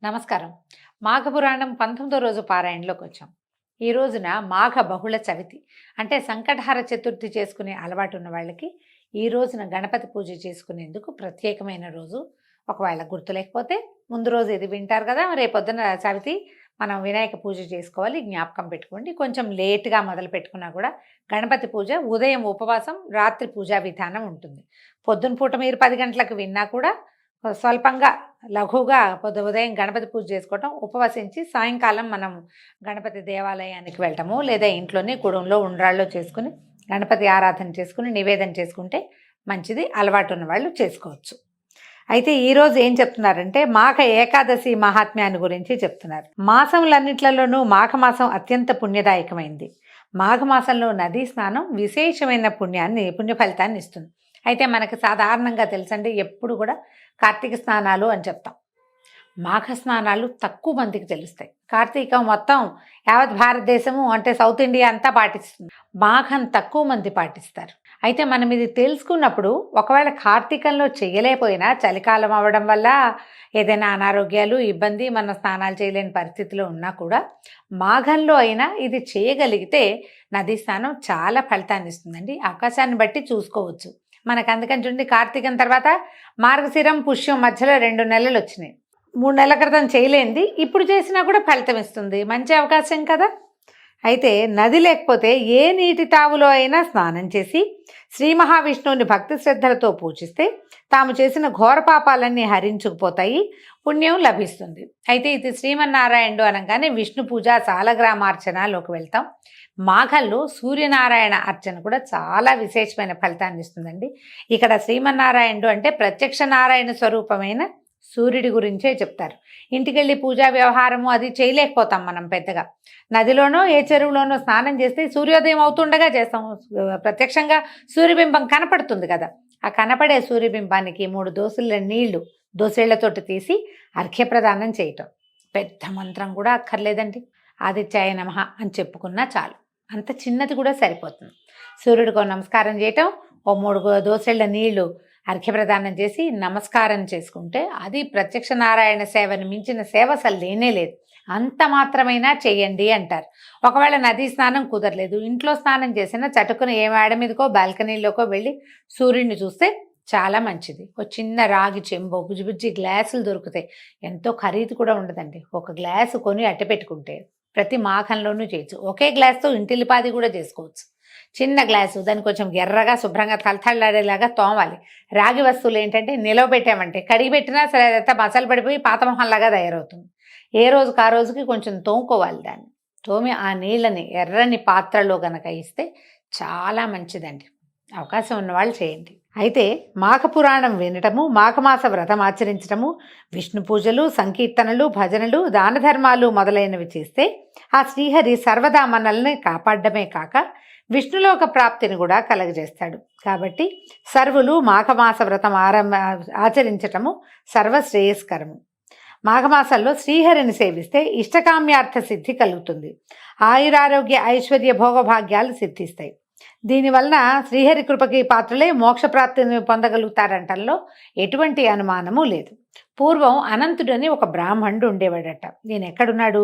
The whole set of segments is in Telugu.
నమస్కారం. మాఘపురాణం 19వ రోజు పారాయణలోకి వచ్చాం. ఈ రోజున మాఘ బహుళ చవితి అంటే సంకటహర చతుర్థి చేసుకునే అలవాటు ఉన్న వాళ్ళకి ఈ రోజున గణపతి పూజ చేసుకునేందుకు ప్రత్యేకమైన రోజు. ఒకవేళ గుర్తు లేకపోతే ముందు రోజు ఇది వింటారు కదా, రేపొద్దున చవితి మనం వినాయక పూజ చేసుకోవాలి, జ్ఞాపకం పెట్టుకోండి. కొంచెం లేట్గా మొదలు పెట్టుకున్నా కూడా గణపతి పూజ ఉదయం ఉపవాసం, రాత్రి పూజా విధానం ఉంటుంది. పొద్దున పూట మీరు 10 గంటలకు విన్నా కూడా స్వల్పంగా లఘువుగా ఉదయం గణపతి పూజ చేసుకోవటం, ఉపవసించి సాయంకాలం మనం గణపతి దేవాలయానికి వెళ్ళటము, లేదా ఇంట్లోనే కుడంలో ఉండ్రాళ్ళు చేసుకుని గణపతి ఆరాధన చేసుకుని నివేదన చేసుకుంటే మంచిది. అలవాటు ఉన్న వాళ్ళు చేసుకోవచ్చు. అయితే ఈరోజు ఏం చెప్తున్నారంటే మాఘ ఏకాదశి మహాత్మ్యాన్ని గురించి చెప్తున్నారు. మాసములన్నిట్లలోనూ మాఘమాసం అత్యంత పుణ్యదాయకమైంది. మాఘమాసంలో నదీ స్నానం విశేషమైన పుణ్య ఫలితాన్ని ఇస్తుంది. అయితే మనకు సాధారణంగా తెలుసండి, ఎప్పుడు కూడా కార్తీక స్నానాలు అని చెప్తాం. మాఘ స్నానాలు తక్కువ మందికి తెలుస్తాయి. కార్తీకం మొత్తం యావత్ భారతదేశము అంటే సౌత్ ఇండియా అంతా పాటిస్తుంది, మాఘం తక్కువ మంది పాటిస్తారు. అయితే మనం ఇది తెలుసుకున్నప్పుడు ఒకవేళ కార్తీకంలో చేయలేకపోయినా చలికాలం అవ్వడం వల్ల ఏదైనా అనారోగ్యాలు ఇబ్బంది మనం స్నానాలు చేయలేని పరిస్థితిలో ఉన్నా కూడా మాఘంలో అయినా ఇది చేయగలిగితే నదీ స్నానం చాలా ఫలితాన్ని ఇస్తుందండి. అవకాశాన్ని బట్టి చూసుకోవచ్చు. మనకు అందుకని చూడండి, కార్తీకం తర్వాత మార్గశిరం పుష్యం మధ్యలో 2 నెలలు వచ్చినాయి. 3 నెలల క్రితం చేయలేంది ఇప్పుడు చేసినా కూడా ఫలితం ఇస్తుంది. మంచి అవకాశం కదా. అయితే నది లేకపోతే ఏ నీటి తావులో అయినా స్నానం చేసి శ్రీ మహావిష్ణువుని భక్తి శ్రద్ధలతో పూజిస్తే తాము చేసిన ఘోర పాపాలన్నీ హరించుకుపోతాయి, పుణ్యం లభిస్తుంది. అయితే ఇది శ్రీమన్నారాయణుడు అనగానే విష్ణు పూజ సాలగ్రామార్చనలోకి వెళ్తాం. మాఘంలో సూర్యనారాయణ అర్చన కూడా చాలా విశేషమైన ఫలితాన్ని ఇస్తుందండి. ఇక్కడ శ్రీమన్నారాయణుడు అంటే ప్రత్యక్ష నారాయణ స్వరూపమైన సూర్యుడి గురించే చెప్తారు. ఇంటికెళ్ళి పూజా వ్యవహారము అది చేయలేకపోతాం మనం పెద్దగా. నదిలోనో ఏ చెరువులోనో స్నానం చేస్తే సూర్యోదయం అవుతుండగా చేస్తాం. ప్రత్యక్షంగా సూర్యబింబం కనపడుతుంది కదా, ఆ కనపడే సూర్యబింబానికి 3 దోసెళ్ళ నీళ్లు దోసెళ్లతోటి తీసి అర్ఘ్యప్రదానం చేయటం. పెద్ద మంత్రం కూడా అక్కర్లేదండి. ఆదిత్యాయ నమః అని చెప్పుకున్నా చాలు, అంత చిన్నది కూడా సరిపోతుంది. సూర్యుడికో నమస్కారం చేయటం, ఓ 3 దోసెళ్ల నీళ్లు అర్ఘ్యప్రదానం చేసి నమస్కారం చేసుకుంటే అది ప్రత్యక్ష నారాయణ సేవను మించిన సేవ అసలు లేనే లేదు. అంత మాత్రమైనా చేయండి అంటారు. ఒకవేళ నదీ స్నానం కుదరలేదు, ఇంట్లో స్నానం చేసినా చటుకుని ఏ మేడ మీదకో బాల్కనీలోకో వెళ్ళి సూర్యుడిని చూస్తే చాలా మంచిది. ఒక చిన్న రాగి చెంబు బుజ్జి గ్లాసులు దొరుకుతాయి, ఎంతో ఖరీదు కూడా ఉండదండి. ఒక గ్లాసు కొని అట్ట పెట్టుకుంటే ప్రతి మాఘంలోనూ చేయొచ్చు. ఒకే గ్లాస్తో ఇంటిల్లిపాది కూడా చేసుకోవచ్చు. చిన్న గ్లాసు, దాన్ని కొంచెం ఎర్రగా శుభ్రంగా తలతళ్ళాడేలాగా తోమాలి. రాగి వస్తువులు ఏంటంటే నిలవబెట్టామంటే కడిగి పెట్టినా సరే అదంతా మసాలు పడిపోయి పాతమొహంలాగా తయారవుతుంది. ఏ రోజుకి ఆ రోజుకి కొంచెం తోముకోవాలి. దాన్ని తోమి ఆ నీళ్ళని ఎర్రని పాత్రలో గనక ఇస్తే చాలా మంచిదండి. అవకాశం ఉన్నవాళ్ళు చేయండి. అయితే మాఘపురాణం వినటము, మాఘమాస వ్రతం ఆచరించటము, విష్ణు పూజలు, సంకీర్తనలు, భజనలు, దాన ధర్మాలు మొదలైనవి చేస్తే ఆ శ్రీహరి సర్వదా మనల్ని కాపాడమే కాక విష్ణులోక ప్రాప్తిని కూడా కలగజేస్తాడు. కాబట్టి సర్వులు మాఘమాస వ్రతం ఆచరించటము సర్వశ్రేయస్కరము. మాఘమాసంలో శ్రీహరిని సేవిస్తే ఇష్టకామ్యార్థ సిద్ధి కలుగుతుంది. ఆయురారోగ్య ఐశ్వర్య భోగభాగ్యాలు సిద్ధిస్తాయి. దీనివలన శ్రీహరి కృపకి పాత్రలే మోక్షప్రాప్తిని పొందగలుగుతారంటంలో ఎటువంటి అనుమానము లేదు. పూర్వం అనంతుడని ఒక బ్రాహ్మణుడు ఉండేవాడట. నేను ఎక్కడున్నాడు?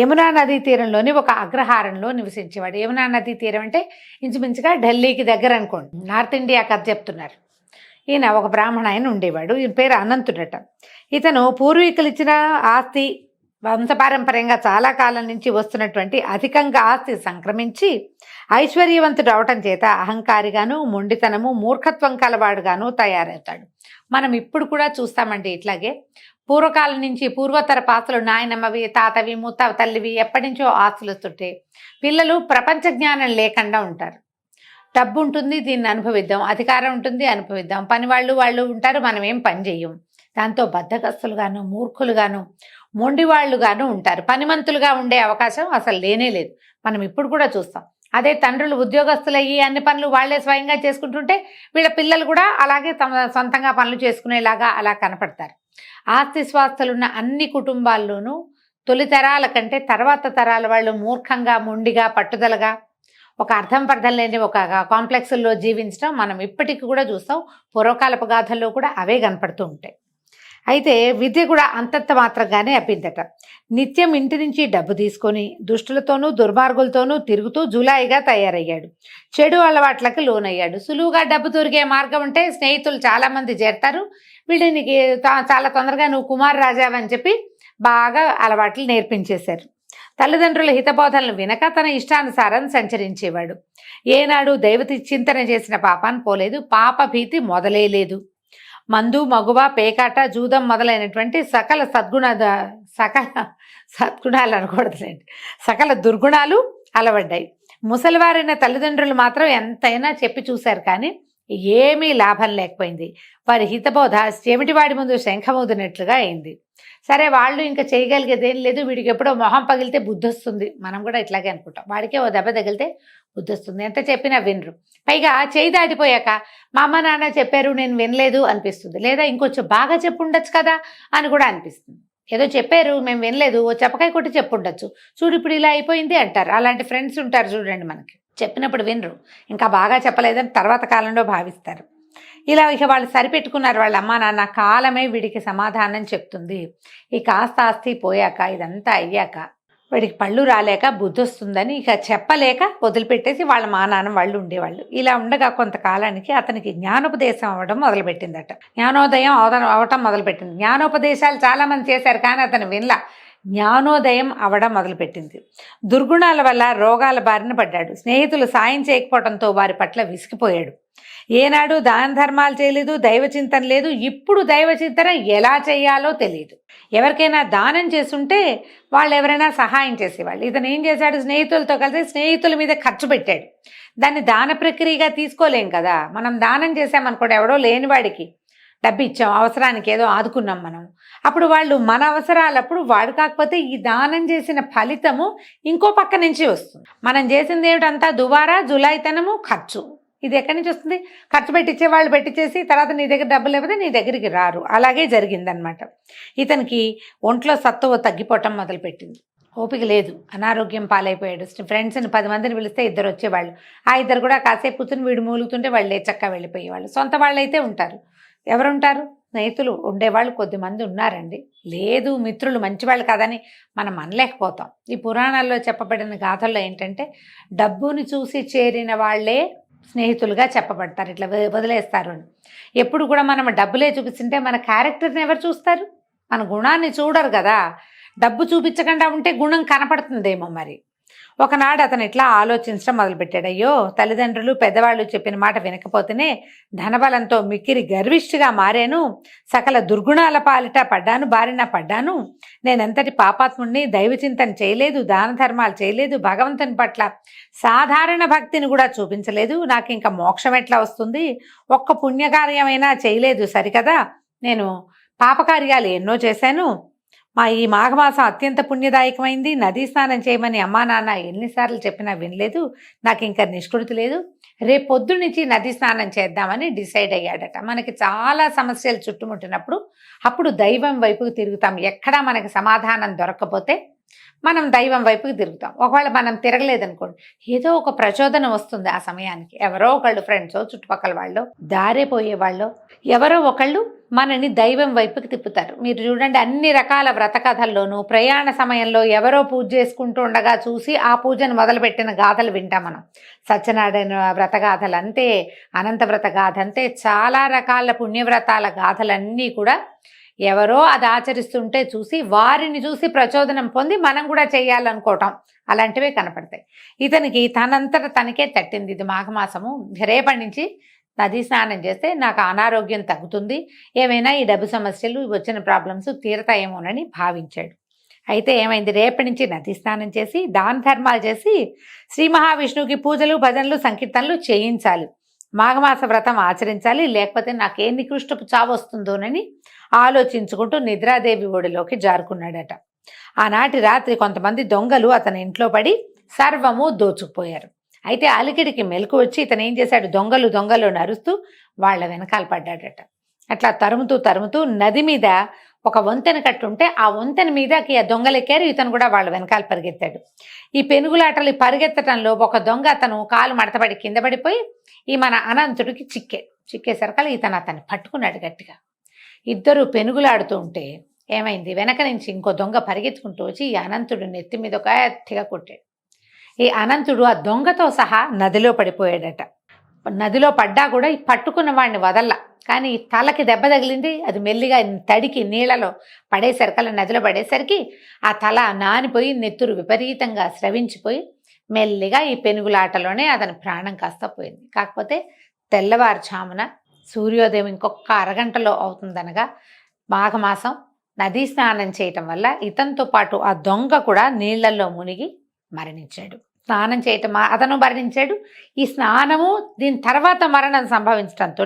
యమునా నదీ తీరంలోని ఒక అగ్రహారంలో నివసించేవాడు. యమునా నదీ తీరం అంటే ఇంచుమించుగా ఢిల్లీకి దగ్గర అనుకోండి, నార్త్ ఇండియా కథ చెప్తున్నారు. ఈయన ఒక బ్రాహ్మణ ఆయన ఉండేవాడు. ఈయన పేరు అనంతుడట. ఇతను పూర్వీకులు ఇచ్చిన ఆస్తి, వంశపారంపర్యంగా చాలా కాలం నుంచి వస్తున్నటువంటి అధికంగా ఆస్తి సంక్రమించి ఐశ్వర్యవంతుడు అవటం చేత అహంకారిగాను, మొండితనము, మూర్ఖత్వం కలవాడుగాను తయారవుతాడు. మనం ఇప్పుడు కూడా చూస్తామండి ఇట్లాగే. పూర్వకాలం నుంచి పూర్వతర పాత్రలు నాయనమ్మవి, తాతవి, తల్లివి ఎప్పటి నుంచో ఆస్తులు వస్తుంటే పిల్లలు ప్రపంచ జ్ఞానం లేకుండా ఉంటారు. డబ్బు ఉంటుంది, దీన్ని అనుభవిద్దాం, అధికారం ఉంటుంది, అనుభవిద్దాం, పని వాళ్ళు ఉంటారు, మనం ఏం పని చెయ్యం. దాంతో బద్ధకస్తులుగాను, మూర్ఖులుగాను, మొండివాళ్లుగాను ఉంటారు. పనిమంతులుగా ఉండే అవకాశం అసలు లేనే లేదు. మనం ఇప్పుడు కూడా చూస్తాం. అదే తండ్రులు ఉద్యోగస్తులయ్యి అన్ని పనులు వాళ్లే స్వయంగా చేసుకుంటుంటే వీళ్ళ పిల్లలు కూడా అలాగే తమ సొంతంగా పనులు చేసుకునేలాగా అలా కనపడతారు. ఆస్తి స్వాస్థలున్న అన్ని కుటుంబాల్లోనూ తొలి తరాల కంటే తర్వాత తరాల వాళ్ళు మూర్ఖంగా, మొండిగా, పట్టుదలగా, ఒక అర్థం పర్థం లేని ఒక కాంప్లెక్స్లో జీవించడం మనం ఇప్పటికి కూడా చూస్తాం. పూర్వకాలపు గాథల్లో కూడా అవే కనపడుతూ ఉంటాయి. అయితే విద్య కూడా అంతంత మాత్రంగానే అబ్బిందట. నిత్యం ఇంటి నుంచి డబ్బు తీసుకొని దుష్టులతోనూ దుర్మార్గులతోనూ తిరుగుతూ జులాయిగా తయారయ్యాడు. చెడు అలవాట్లకు లోనయ్యాడు. సులువుగా డబ్బు దొరికే మార్గం ఉంటే స్నేహితులు చాలామంది చేరతారు. వీడిని చాలా తొందరగా నువ్వు కుమార్ రాజావని చెప్పి బాగా అలవాట్లు నేర్పించేశారు. తల్లిదండ్రుల హితబోధనలు వినక తన ఇష్టానుసారం సంచరించేవాడు. ఏనాడు దైవతి చింతన చేసిన పాపాన్ని పోలేదు. పాప భీతి మొదలేదు. మందు, మగువ, పేకాట, జూదం మొదలైనటువంటి సకల సద్గుణాలు అనకూడదులేండి, సకల దుర్గుణాలు అలవడ్డాయి. ముసలివారైన తల్లిదండ్రులు మాత్రం ఎంతైనా చెప్పి చూశారు, కానీ ఏమీ లాభం లేకపోయింది. వారి హితబోధ చెమిటివాడి ముందు శంఖమూదినట్లుగా అయింది. సరే, వాళ్ళు ఇంకా చేయగలిగేది ఏం లేదు. వీడికి ఎప్పుడో మొహం పగిలితే బుద్ధి వస్తుంది, మనం కూడా ఇట్లాగే అనుకుంటాం. వాడికే ఓ దెబ్బ తగిలితే బుద్ధి వస్తుంది, ఎంత చెప్పినా వినరు. పైగా చేయి దాటిపోయాక మా అమ్మ నాన్న చెప్పారు నేను వినలేదు అనిపిస్తుంది, లేదా ఇంకొంచెం బాగా చెప్పుండొచ్చు కదా అని కూడా అనిపిస్తుంది. ఏదో చెప్పారు మేము వినలేదు, ఓ చెప్పకాయ కొట్టి చెప్పుండొచ్చు, చూడు ఇప్పుడు ఇలా అయిపోయింది అంటారు. అలాంటి ఫ్రెండ్స్ ఉంటారు చూడండి, మనకి చెప్పినప్పుడు వినరు, ఇంకా బాగా చెప్పలేదని తర్వాత కాలంలో భావిస్తారు. ఇలా ఇక వాళ్ళు సరిపెట్టుకున్నారు. వాళ్ళ అమ్మా నాన్న కాలమే వీడికి సమాధానం చెప్తుంది. ఈ కాస్త ఆస్తి పోయాక, ఇదంతా అయ్యాక వాడికి పళ్ళు రాలేక బుద్ధి వస్తుందని ఇక చెప్పలేక వదిలిపెట్టేసి వాళ్ళ మా నాన్న వాళ్ళు ఉండేవాళ్ళు. ఇలా ఉండగా కొంతకాలానికి అతనికి జ్ఞానోపదేశం అవ్వడం మొదలుపెట్టిందట. జ్ఞానోదయం అవటం మొదలుపెట్టింది. జ్ఞానోపదేశాలు చాలామంది చేశారు, కానీ అతను వినలా. జ్ఞానోదయం అవడం మొదలుపెట్టింది. దుర్గుణాల వల్ల రోగాల బారిన పడ్డాడు. స్నేహితులు సాయం చేయకపోవడంతో వారి పట్ల విసిగిపోయాడు. ఏనాడు దాన ధర్మాలు చేయలేదు, దైవచింతన లేదు. ఇప్పుడు దైవచింతన ఎలా చేయాలో తెలియదు. ఎవరికైనా దానం చేస్తుంటే వాళ్ళు ఎవరైనా సహాయం చేసేవాళ్ళు. ఇతను ఏం చేశాడు, స్నేహితులతో కలిసి స్నేహితుల మీద ఖర్చు పెట్టాడు. దాన్ని దాన ప్రక్రియగా తీసుకోలేం కదా. మనం దానం చేసామనుకోండి, ఎవడో లేనివాడికి డబ్బు ఇచ్చాం, అవసరానికి ఏదో ఆదుకున్నాం మనం, అప్పుడు వాళ్ళు మన అవసరాలప్పుడు వాడు కాకపోతే ఈ దానం చేసిన ఫలితము ఇంకో పక్క నుంచి వస్తుంది. మనం చేసింది ఏమిటంతా దుబారా, జులాయితనము, ఖర్చు. ఇది ఎక్కడి నుంచి వస్తుంది? ఖర్చు పెట్టించే వాళ్ళు పెట్టించేసి తర్వాత నీ దగ్గర డబ్బులు లేకపోతే నీ దగ్గరికి రారు. అలాగే జరిగిందనమాట. ఇతనికి ఒంట్లో సత్తువ తగ్గిపోవటం మొదలుపెట్టింది. ఓపిక లేదు, అనారోగ్యం పాలైపోయాడు. ఫ్రెండ్స్ని 10 మందిని పిలిస్తే 2 వచ్చేవాళ్ళు. ఆ 2 కూడా కాసేపు కూర్చుని వీడు మూలుగుతుంటే వాళ్ళు చక్కగా వెళ్ళిపోయేవాళ్ళు. సొంత వాళ్ళు అయితే ఉంటారు, ఎవరుంటారు? స్నేహితులు ఉండేవాళ్ళు కొద్దిమంది ఉన్నారండి. లేదు, మిత్రులు మంచివాళ్ళు కాదని మనం అనలేకపోతాం. ఈ పురాణాల్లో చెప్పబడిన గాథల్లో ఏంటంటే డబ్బుని చూసి చేరిన వాళ్ళే స్నేహితులుగా చెప్పబడతారు, ఇట్లా వదిలేస్తారు అని. ఎప్పుడు కూడా మనం డబ్బులే చూపిస్తుంటే మన క్యారెక్టర్ని ఎవరు చూస్తారు? మన గుణాన్ని చూడరు కదా. డబ్బు చూపించకుండా ఉంటే గుణం కనపడుతుందేమో. మరి ఒకనాడు అతను ఇట్లా ఆలోచించడం మొదలుపెట్టాడు. అయ్యో, తల్లిదండ్రులు పెద్దవాళ్ళు చెప్పిన మాట వినకపోతేనే ధనబలంతో మిక్కిరి గర్విష్ఠిగా మారాను, సకల దుర్గుణాల పాలిట బారిన పడ్డాను. నేనెంతటి పాపాత్ముడిని, దైవచింతన చేయలేదు, దాన ధర్మాలు చేయలేదు, భగవంతుని పట్ల సాధారణ భక్తిని కూడా చూపించలేదు. నాకు ఇంకా మోక్షం ఎట్లా వస్తుంది? ఒక్క పుణ్యకార్యమైనా చేయలేదు సరికదా. నేను పాపకార్యాలు ఎన్నో చేశాను. ఈ మాఘమాసం అత్యంత పుణ్యదాయకమైంది. నదీ స్నానం చేయమని అమ్మా నాన్న ఎన్నిసార్లు చెప్పినా వినలేదు. నాకు ఇంకా నిష్కృతి లేదు. రేపు పొద్దు నుంచి నదీ స్నానం చేద్దామని డిసైడ్ అయ్యాడట. మనకి చాలా సమస్యలు చుట్టుముట్టినప్పుడు అప్పుడు దైవం వైపుకి తిరుగుతాం. ఎక్కడా మనకి సమాధానం దొరకకపోతే మనం దైవం వైపుకి తిరుగుతాం. ఒకవేళ మనం తిరగలేదనుకోండి, ఏదో ఒక ప్రచోదనం వస్తుంది ఆ సమయానికి. ఎవరో ఒకళ్ళు, ఫ్రెండ్సో, చుట్టుపక్కల వాళ్ళు, దారిపోయే వాళ్ళు ఎవరో ఒకళ్ళు మనని దైవం వైపుకి తిప్పుతారు. మీరు చూడండి, అన్ని రకాల వ్రత కథల్లోనూ ప్రయాణ సమయంలో ఎవరో పూజ చేసుకుంటూ ఉండగా చూసి ఆ పూజను మొదలుపెట్టిన గాథలు వింటాం మనం. సత్యనారాయణ వ్రత గాథలు అంతే, అనంత వ్రత గాథ అంతే, చాలా రకాల పుణ్యవ్రతాల గాథలన్నీ కూడా ఎవరో అది ఆచరిస్తుంటే చూసి వారిని చూసి ప్రచోదనం పొంది మనం కూడా చేయాలనుకోవటం, అలాంటివే కనపడతాయి. ఇతనికి తనంతట తనకే తట్టింది. ఇది మాఘమాసము, రేపటి నుంచి నదీ స్నానం చేస్తే నాకు అనారోగ్యం తగ్గుతుంది, ఏమైనా ఈ డబ్బు సమస్యలు, వచ్చిన ప్రాబ్లమ్స్ తీరతాయేమోనని భావించాడు. అయితే ఏమైంది, రేపటి నుంచి నదీ స్నానం చేసి దాన ధర్మాలు చేసి శ్రీ మహావిష్ణువుకి పూజలు, భజనలు, సంకీర్తనలు చేయించాలి. మాఘమాస వ్రతం ఆచరించాలి, లేకపోతే నాకు ఏ నికృష్టపు చావు వస్తుందోనని ఆలోచించుకుంటూ నిద్రాదేవి ఒడిలోకి జారుకున్నాడట. ఆనాటి రాత్రి కొంతమంది దొంగలు అతని ఇంట్లో పడి సర్వము దోచుకుపోయారు. అయితే అలికిడికి మెలకు వచ్చి ఇతను ఏం చేశాడు, దొంగలు దొంగలు నరుస్తూ వాళ్ళ వెనకాల పడ్డాడట. అట్లా తరుముతూ నది మీద ఒక వంతెన కట్టుంటే ఆ వంతెన మీదకి ఆ దొంగలు ఎక్కారు. ఇతను కూడా వాళ్ళ వెనకాల పరిగెత్తాడు. ఈ పెనుగులాటలు పరిగెత్తడంలో ఒక దొంగ అతను కాలు మడతపడి కింద పడిపోయి ఈ మన అనంతుడికి చిక్కేసరికల్లా ఇతను అతన్ని పట్టుకున్నాడు గట్టిగా. ఇద్దరు పెనుగులాడుతూ ఉంటే ఏమైంది, వెనక నుంచి ఇంకో దొంగ పరిగెత్తుకుంటూ వచ్చి ఈ అనంతుడు నెత్తి మీద ఒక గట్టిగా కొట్టాడు. ఈ అనంతుడు ఆ దొంగతో సహా నదిలో పడిపోయాడట. నదిలో పడ్డా కూడా ఈ పట్టుకున్న వాడిని వదల్లా, కానీ ఈ తలకి దెబ్బ తగిలింది. అది మెల్లిగా తడికి నీళ్ళలో పడేసరికల్లా నదిలో పడేసరికి ఆ తల నానిపోయి నెత్తురు విపరీతంగా స్రవించిపోయి మెల్లిగా ఈ పెనుగులాటలోనే అతని ప్రాణం కాస్త పోయింది. కాకపోతే తెల్లవారుజామున సూర్యోదయం ఇంకొక అరగంటలో అవుతుందనగా మాఘమాసం నదీ స్నానం చేయటం వల్ల ఇతనితో పాటు ఆ దొంగ కూడా నీళ్లలో మునిగి మరణించాడు. స్నానం చేయటం అతను మరణించాడు. ఈ స్నానము దీని తర్వాత మరణం సంభవించడంతో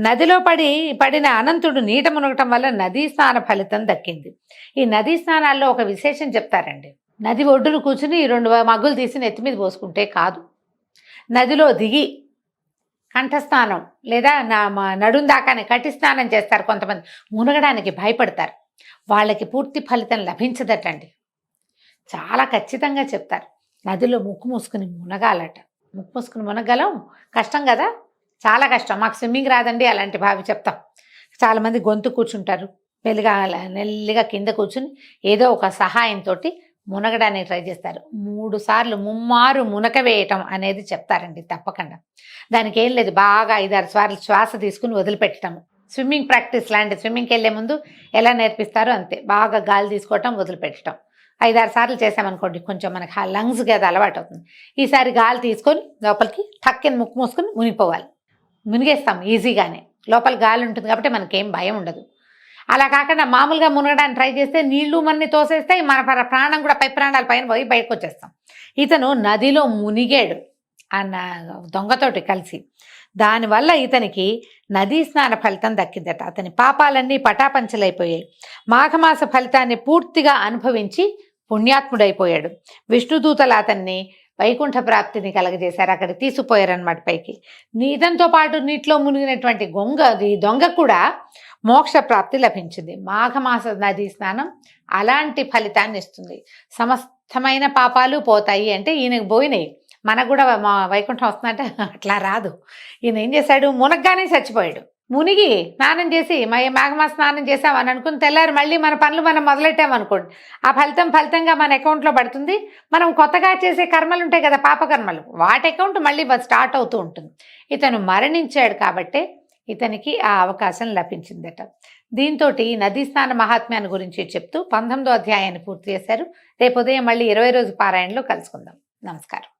నదిలో పడిన అనంతుడు నీట మునగటం వల్ల నదీ స్నాన ఫలితం దక్కింది. ఈ నదీ స్నానాల్లో ఒక విశేషం చెప్తారండి. నది ఒడ్డును కూర్చుని 2 మగ్గులు తీసి నెత్తి మీద పోసుకుంటే కాదు, నదిలో దిగి కంఠస్నానం లేదా నడుం దాకానే కట్టి స్నానం చేస్తారు కొంతమంది. మునగడానికి భయపడతారు, వాళ్ళకి పూర్తి ఫలితం లభించదటండి. చాలా ఖచ్చితంగా చెప్తారు. నదిలో ముక్కు మూసుకుని మునగాలట. ముక్కు మూసుకుని మునగలం, కష్టం కదా, చాలా కష్టం. మాకు స్విమ్మింగ్ రాదండి అలాంటి భావి చెప్తాం. చాలామంది గొంతు కూర్చుంటారు, నెల్లిగా కింద కూర్చుని ఏదో ఒక సహాయంతో మునగడానికి ట్రై చేస్తారు. 3 సార్లు ముమ్మారు మునక వేయటం అనేది చెప్తారండి తప్పకుండా. దానికి ఏం లేదు, బాగా 5-6 సార్లు శ్వాస తీసుకుని వదిలిపెట్టడం. స్విమ్మింగ్ ప్రాక్టీస్ లాంటి, స్విమ్మింగ్కి వెళ్ళే ముందు ఎలా నేర్పిస్తారో అంతే, బాగా గాలి తీసుకోవటం వదిలిపెట్టడం. 5-6 సార్లు చేసామనుకోండి, కొంచెం మనకి ఆ లంగ్స్కి అది అలవాటు అవుతుంది. ఈసారి గాలి తీసుకొని లోపలికి టక్కని ముక్కు మూసుకొని మునిగిపోవాలి. మునిగేస్తాం ఈజీగానే, లోపల గాలి ఉంటుంది కాబట్టి మనకేం భయం ఉండదు. అలా కాకుండా మామూలుగా మునగడానికి ట్రై చేస్తే నీళ్లు మనని తోసేస్తాయి, మన ప్రాణం కూడా ప్రాణాల పైన పోయి బయటకు వచ్చేస్తాం. ఇతను నదిలో మునిగాడు అన్న దొంగతోటి కలిసి. దానివల్ల ఇతనికి నదీ స్నాన ఫలితం దక్కిందట. అతని పాపాలన్నీ పటాపంచలైపోయాయి. మాఘమాస ఫలితాన్ని పూర్తిగా అనుభవించి పుణ్యాత్ముడైపోయాడు. విష్ణుదూతలు అతన్ని వైకుంఠ ప్రాప్తిని కలగజేశారు, అక్కడ తీసుకుపోయారనమాట పైకి. ఇతనితో పాటు నీటిలో మునిగినటువంటి దొంగ కూడా మోక్ష ప్రాప్తి లభించింది. మాఘమాస నదీ స్నానం అలాంటి ఫలితాన్ని ఇస్తుంది. సమస్తమైన పాపాలు పోతాయి అంటే ఈయనకు పోయినాయి, మనకు కూడా వైకుంఠం వస్తుందంటే అట్లా రాదు. ఈయన ఏం చేశాడు, మునగ్గానే చచ్చిపోయాడు. మునిగి స్నానం చేసి మాఘమాస స్నానం చేసామని అనుకుని తెల్లారు మళ్ళీ మన పనులు మనం మొదలెట్టామనుకోండి, ఆ ఫలితంగా మన అకౌంట్లో పడుతుంది. మనం కొత్తగా చేసే కర్మలు ఉంటాయి కదా, పాపకర్మలు, వాటి అకౌంట్ మళ్ళీ స్టార్ట్ అవుతూ ఉంటుంది. ఇతను మరణించాడు కాబట్టే ఇతనికి ఆ అవకాశం లభించిందట. దీంతో నదీ స్నాన మహాత్మ్యాన్ని గురించి చెప్తూ 19వ అధ్యాయాన్ని పూర్తి చేశారు. రేపు ఉదయం మళ్ళీ 20 రోజు పారాయణలో కలుసుకుందాం. నమస్కారం.